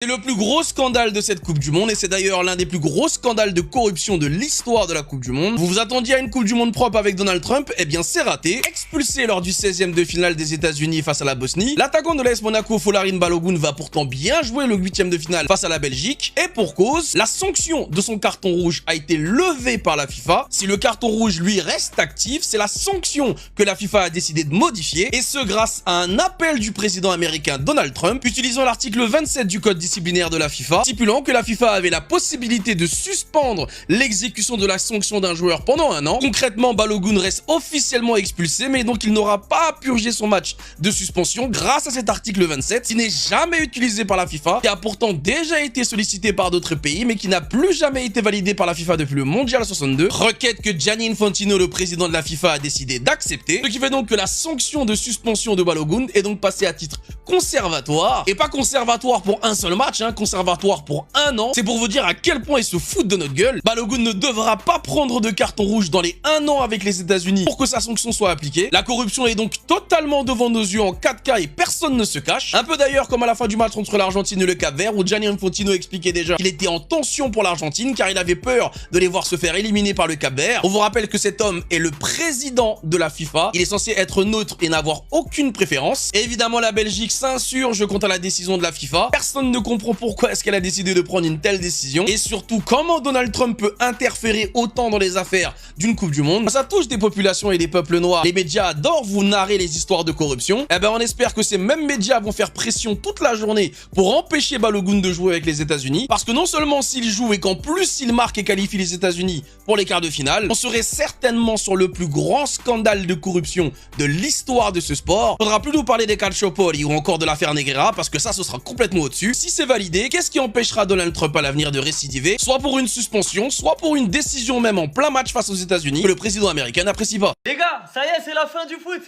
C'est le plus gros scandale de cette Coupe du Monde et c'est d'ailleurs l'un des plus gros scandales de corruption de l'histoire de la Coupe du Monde. Vous vous attendiez à une Coupe du Monde propre avec Donald Trump? Eh bien c'est raté. Expulsé lors du 16e de finale des États-Unis face à la Bosnie, l'attaquant de l'AS Monaco Folarin Balogun va pourtant bien jouer le 8e de finale face à la Belgique et pour cause, la sanction de son carton rouge a été levée par la FIFA. Si le carton rouge lui reste actif, c'est la sanction que la FIFA a décidé de modifier et ce grâce à un appel du président américain Donald Trump utilisant l'article 27 du code disciplinaire de la FIFA, stipulant que la FIFA avait la possibilité de suspendre l'exécution de la sanction d'un joueur pendant 1 an. Concrètement, Balogun reste officiellement expulsé, mais donc il n'aura pas à purger son match de suspension grâce à cet article 27 qui n'est jamais utilisé par la FIFA, qui a pourtant déjà été sollicité par d'autres pays, mais qui n'a plus jamais été validé par la FIFA depuis le Mondial 62. Requête que Gianni Infantino, le président de la FIFA, a décidé d'accepter, ce qui fait donc que la sanction de suspension de Balogun est donc passée à titre conservatoire, et pas conservatoire pour un seul match, conservatoire pour 1 an. C'est pour vous dire à quel point ils se foutent de notre gueule. Balogun ne devra pas prendre de carton rouge dans les 1 an avec les États-Unis pour que sa sanction soit appliquée. La corruption est donc totalement devant nos yeux en 4K et personne ne se cache. Un peu d'ailleurs comme à la fin du match entre l'Argentine et le Cap-Vert où Gianni Infantino expliquait déjà qu'il était en tension pour l'Argentine car il avait peur de les voir se faire éliminer par le Cap-Vert. On vous rappelle que cet homme est le président de la FIFA. Il est censé être neutre et n'avoir aucune préférence. Et évidemment, la Belgique s'insurge quant à la décision de la FIFA. Personne ne comprend pourquoi est-ce qu'elle a décidé de prendre une telle décision et surtout comment Donald Trump peut interférer autant dans les affaires d'une Coupe du Monde. Ça touche des populations et des peuples noirs. Les médias adorent vous narrer les histoires de corruption. Eh ben on espère que ces mêmes médias vont faire pression toute la journée pour empêcher Balogun de jouer avec les États-Unis parce que non seulement s'il joue et qu'en plus il marque et qualifie les États-Unis pour les quarts de finale, on serait certainement sur le plus grand scandale de corruption de l'histoire de ce sport. Faudra plus nous parler des calciopoli ou encore de l'affaire Negreira parce que ça ce sera complètement au-dessus. Si c'est validé, qu'est-ce qui empêchera Donald Trump à l'avenir de récidiver, soit pour une suspension, soit pour une décision même en plein match face aux États-Unis que le président américain n'apprécie pas. Les gars, ça y est, c'est la fin du foot.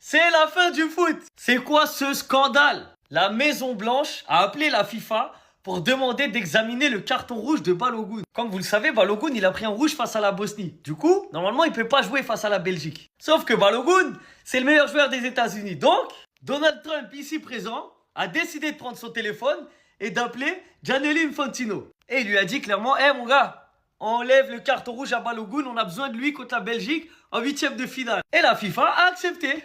C'est la fin du foot. C'est quoi ce scandale? La Maison Blanche a appelé la FIFA pour demander d'examiner le carton rouge de Balogun. Comme vous le savez, Balogun, il a pris un rouge face à la Bosnie. Du coup, normalement, il peut pas jouer face à la Belgique. Sauf que Balogun, c'est le meilleur joueur des États-Unis. Donc, Donald Trump, ici présent, a décidé de prendre son téléphone et d'appeler Gianni Infantino. Et il lui a dit clairement, hé mon gars, enlève le carton rouge à Balogun, on a besoin de lui contre la Belgique en 8e de finale. Et la FIFA a accepté.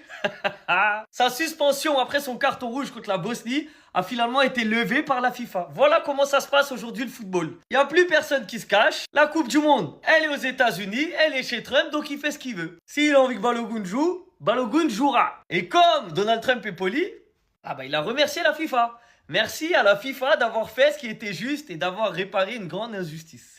Sa suspension après son carton rouge contre la Bosnie a finalement été levée par la FIFA. Voilà comment ça se passe aujourd'hui le football. Il n'y a plus personne qui se cache. La Coupe du Monde, elle est aux États-Unis, elle est chez Trump, donc il fait ce qu'il veut. S'il a envie que Balogun joue, Balogun jouera. Et comme Donald Trump est poli, il a remercié la FIFA. Merci à la FIFA d'avoir fait ce qui était juste et d'avoir réparé une grande injustice.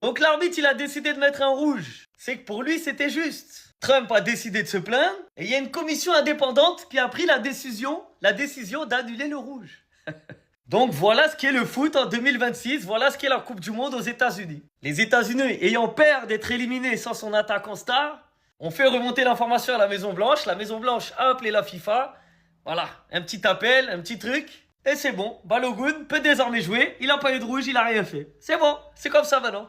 Donc l'arbitre, il a décidé de mettre un rouge. C'est que pour lui, c'était juste. Trump a décidé de se plaindre et il y a une commission indépendante qui a pris la décision d'annuler le rouge. Donc voilà ce qu'est le foot en 2026, voilà ce qu'est la Coupe du Monde aux États-Unis. Les États-Unis ayant peur d'être éliminés sans son attaquant star, ont fait remonter l'information à la Maison Blanche. La Maison Blanche a appelé la FIFA. Voilà, un petit appel, un petit truc. Et c'est bon, Balogun peut désormais jouer. Il n'a pas eu de rouge, il n'a rien fait. C'est bon, c'est comme ça maintenant.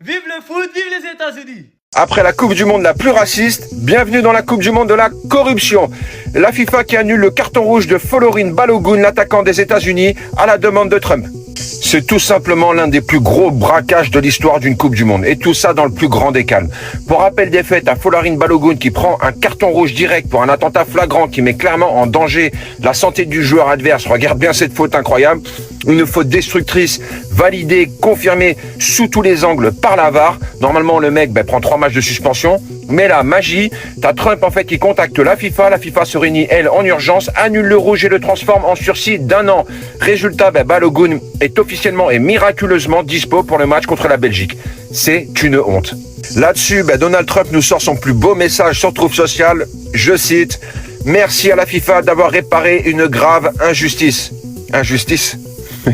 Vive le foot, vive les États-Unis. Après la Coupe du Monde la plus raciste, bienvenue dans la Coupe du Monde de la corruption. La FIFA qui annule le carton rouge de Folarin Balogun, l'attaquant des États-Unis, à la demande de Trump. C'est tout simplement l'un des plus gros braquages de l'histoire d'une Coupe du Monde. Et tout ça dans le plus grand des calmes. Pour rappel des faits, à Folarin Balogun qui prend un carton rouge direct pour un attentat flagrant qui met clairement en danger la santé du joueur adverse. Regarde bien cette faute incroyable. Une faute destructrice, validée, confirmée sous tous les angles par la VAR. Normalement, le mec prend 3 matchs de suspension. Mais là, magie, t'as Trump en fait qui contacte la FIFA se réunit elle en urgence, annule le rouge et le transforme en sursis d'1 an. Résultat, Balogun est officiellement et miraculeusement dispo pour le match contre la Belgique. C'est une honte. Là-dessus, Donald Trump nous sort son plus beau message sur Trouve Social, je cite, « Merci à la FIFA d'avoir réparé une grave injustice. » Injustice ?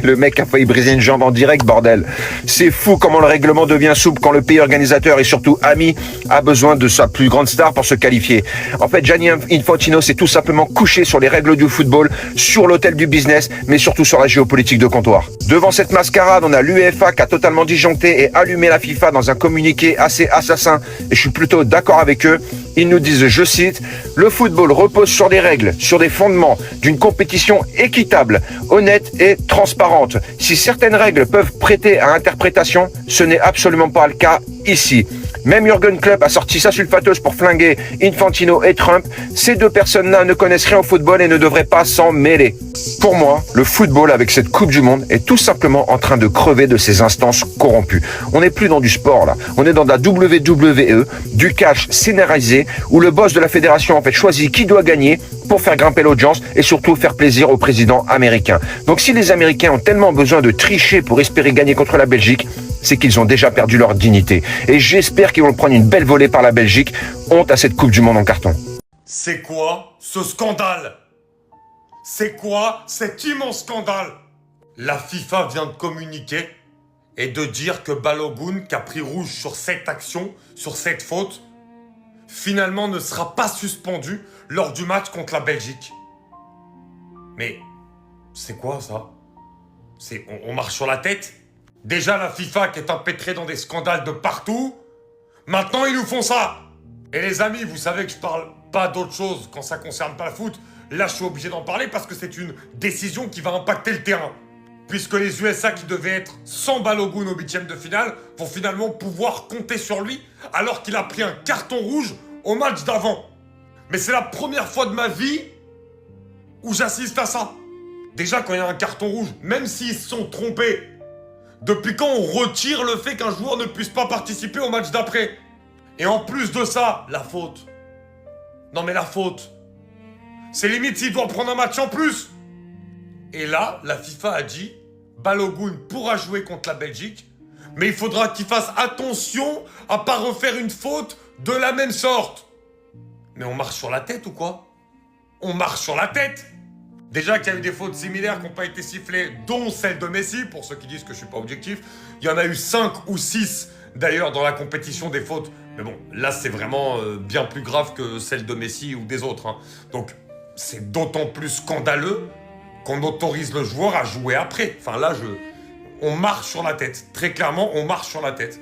Le mec a failli briser une jambe en direct, bordel. C'est fou comment le règlement devient souple quand le pays organisateur et surtout ami a besoin de sa plus grande star pour se qualifier. En fait, Gianni Infantino s'est tout simplement couché sur les règles du football, sur l'autel du business, mais surtout sur la géopolitique de comptoir. Devant cette mascarade, on a l'UEFA qui a totalement disjoncté et allumé la FIFA dans un communiqué assez assassin, et je suis plutôt d'accord avec eux. Ils nous disent, je cite, « Le football repose sur des règles, sur des fondements d'une compétition équitable, honnête et transparente. Si certaines règles peuvent prêter à interprétation, ce n'est absolument pas le cas ici. » Même Jürgen Klopp a sorti sa sulfateuse pour flinguer Infantino et Trump. Ces deux personnes-là ne connaissent rien au football et ne devraient pas s'en mêler. Pour moi, le football avec cette Coupe du Monde est tout simplement en train de crever de ses instances corrompues. On n'est plus dans du sport là, on est dans de la WWE, du cash scénarisé, où le boss de la fédération en fait choisit qui doit gagner pour faire grimper l'audience et surtout faire plaisir au président américain. Donc si les Américains ont tellement besoin de tricher pour espérer gagner contre la Belgique, c'est qu'ils ont déjà perdu leur dignité. Et j'espère qu'ils vont prendre une belle volée par la Belgique. Honte à cette Coupe du Monde en carton. C'est quoi ce scandale? C'est quoi cet immense scandale? La FIFA vient de communiquer et de dire que Balogun, qui a pris rouge sur cette action, sur cette faute, finalement ne sera pas suspendu lors du match contre la Belgique. Mais c'est quoi ça? On marche sur la tête? Déjà la FIFA qui est empêtrée dans des scandales de partout, maintenant ils nous font ça. Et les amis, vous savez que je parle pas d'autre chose quand ça concerne pas le foot. Là je suis obligé d'en parler parce que c'est une décision qui va impacter le terrain. Puisque les USA qui devaient être sans Balogun au 8e de finale vont finalement pouvoir compter sur lui alors qu'il a pris un carton rouge au match d'avant. Mais c'est la première fois de ma vie où j'assiste à ça. Déjà quand il y a un carton rouge, même s'ils se sont trompés, depuis quand on retire le fait qu'un joueur ne puisse pas participer au match d'après? Et en plus de ça, la faute. Non mais la faute. C'est limite s'il doit prendre un match en plus. Et là, la FIFA a dit, Balogun pourra jouer contre la Belgique, mais il faudra qu'il fasse attention à pas refaire une faute de la même sorte. Mais on marche sur la tête ou quoi? On marche sur la tête. Déjà qu'il y a eu des fautes similaires qui n'ont pas été sifflées, dont celle de Messi, pour ceux qui disent que je suis pas objectif. Il y en a eu 5 ou 6 d'ailleurs dans la compétition des fautes. Mais bon, là c'est vraiment bien plus grave que celle de Messi ou des autres. Hein. Donc c'est d'autant plus scandaleux qu'on autorise le joueur à jouer après. Enfin là, on marche sur la tête. Très clairement, on marche sur la tête.